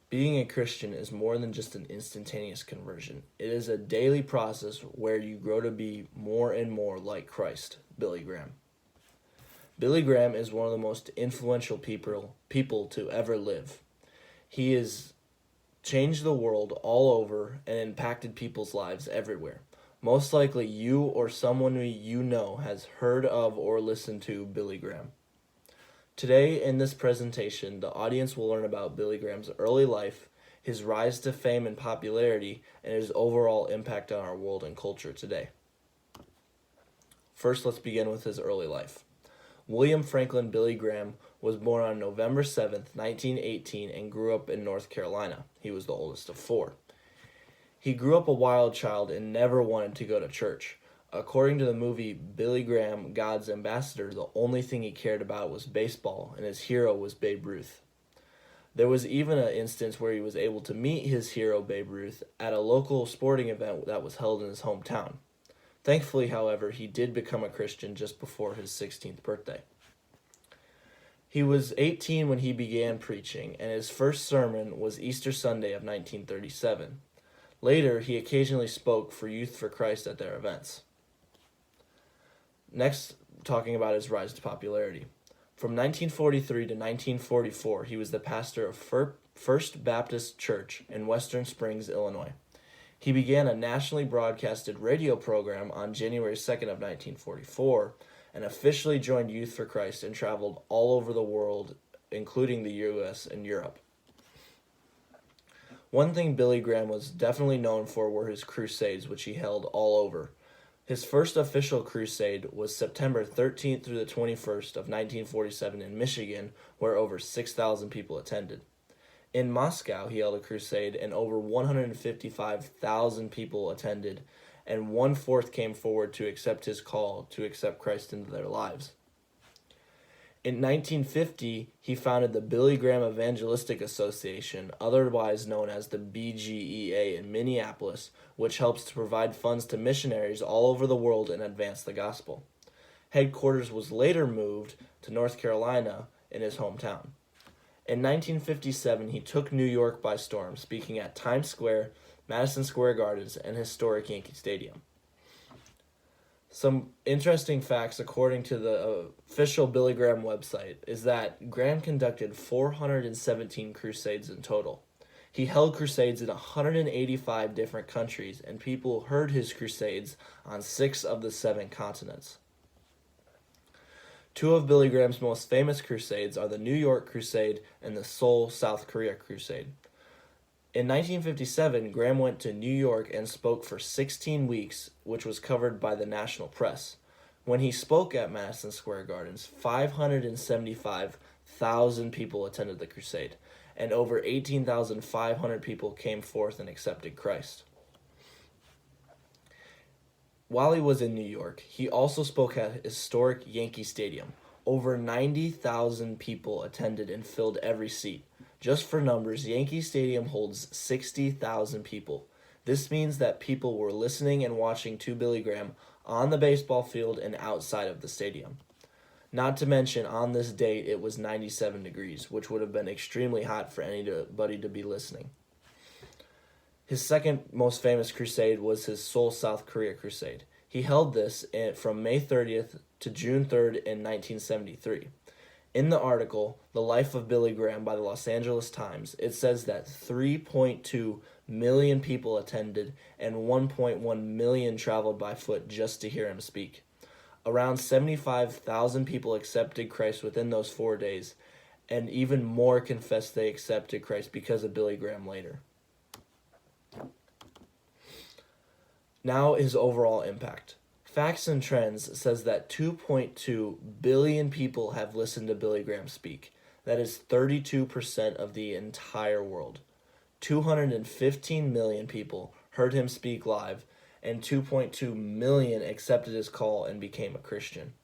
Being a Christian is more than just an instantaneous conversion. It is a daily process where you grow to be more and more like Christ. Billy Graham. Billy Graham is one of the most influential people to ever live. He has changed the world all over and impacted people's lives everywhere. Most likely, you or someone who you know has heard of or listened to Billy Graham. Today, in this presentation, the audience will learn about Billy Graham's early life, his rise to fame and popularity, and his overall impact on our world and culture today. First, let's begin with his early life. William Franklin Billy Graham was born on November 7th, 1918, and grew up in North Carolina. He was the oldest of four. He grew up a wild child and never wanted to go to church. According to the movie Billy Graham, God's Ambassador, the only thing he cared about was baseball, and his hero was Babe Ruth. There was even an instance where he was able to meet his hero, Babe Ruth, at a local sporting event that was held in his hometown. Thankfully, however, he did become a Christian just before his 16th birthday. He was 18 when he began preaching, and his first sermon was Easter Sunday of 1937. Later, he occasionally spoke for Youth for Christ at their events. Next, talking about his rise to popularity. From 1943 to 1944, he was the pastor of First Baptist Church in Western Springs, Illinois. He began a nationally broadcasted radio program on January 2nd of 1944 and officially joined Youth for Christ and traveled all over the world, including the U.S. and Europe. One thing Billy Graham was definitely known for were his crusades, which he held all over. His first official crusade was September 13th through the 21st of 1947 in Michigan, where over 6,000 people attended. In Moscow, he held a crusade, and over 155,000 people attended, and 1/4 came forward to accept his call to accept Christ into their lives. In 1950, he founded the Billy Graham Evangelistic Association, otherwise known as the BGEA, in Minneapolis, which helps to provide funds to missionaries all over the world and advance the gospel. Headquarters was later moved to North Carolina in his hometown. In 1957, he took New York by storm, speaking at Times Square, Madison Square Gardens, and historic Yankee Stadium. Some interesting facts, according to the official Billy Graham website, is that Graham conducted 417 crusades in total. He held crusades in 185 different countries, and people heard his crusades on 6 of the 7 continents. 2 of Billy Graham's most famous crusades are the New York Crusade and the Seoul, South Korea Crusade. In 1957, Graham went to New York and spoke for 16 weeks, which was covered by the national press. When he spoke at Madison Square Gardens, 575,000 people attended the crusade, and over 18,500 people came forth and accepted Christ. While he was in New York, he also spoke at historic Yankee Stadium. Over 90,000 people attended and filled every seat. Just for numbers, Yankee Stadium holds 60,000 people. This means that people were listening and watching to Billy Graham on the baseball field and outside of the stadium. Not to mention, on this date, it was 97 degrees, which would have been extremely hot for anybody to be listening. His second most famous crusade was his Seoul, South Korea crusade. He held this from May 30th to June 3rd in 1973. In the article, The Life of Billy Graham by the Los Angeles Times, it says that 3.2 million people attended and 1.1 million traveled by foot just to hear him speak. Around 75,000 people accepted Christ within those 4 days, and even more confessed they accepted Christ because of Billy Graham later. Now his overall impact. Facts and Trends says that 2.2 billion people have listened to Billy Graham speak. That is 32% of the entire world. 215 million people heard him speak live, and 2.2 million accepted his call and became a Christian.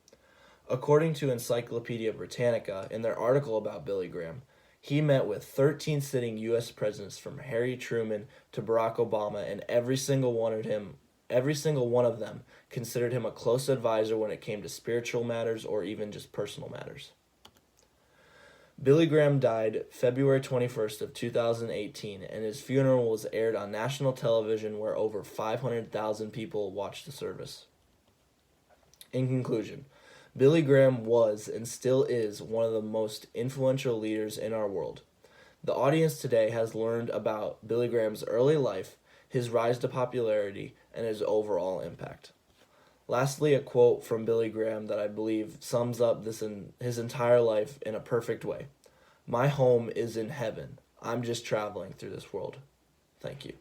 According to Encyclopedia Britannica, in their article about Billy Graham, he met with 13 sitting U.S. presidents from Harry Truman to Barack Obama, and every single one of them considered him a close advisor when it came to spiritual matters or even just personal matters. Billy Graham died February 21st of 2018, and his funeral was aired on national television where over 500,000 people watched the service. In conclusion, Billy Graham was and still is one of the most influential leaders in our world. The audience today has learned about Billy Graham's early life, his rise to popularity, and his overall impact. Lastly, a quote from Billy Graham that I believe sums up his entire life in a perfect way. My home is in heaven. I'm just traveling through this world. Thank you.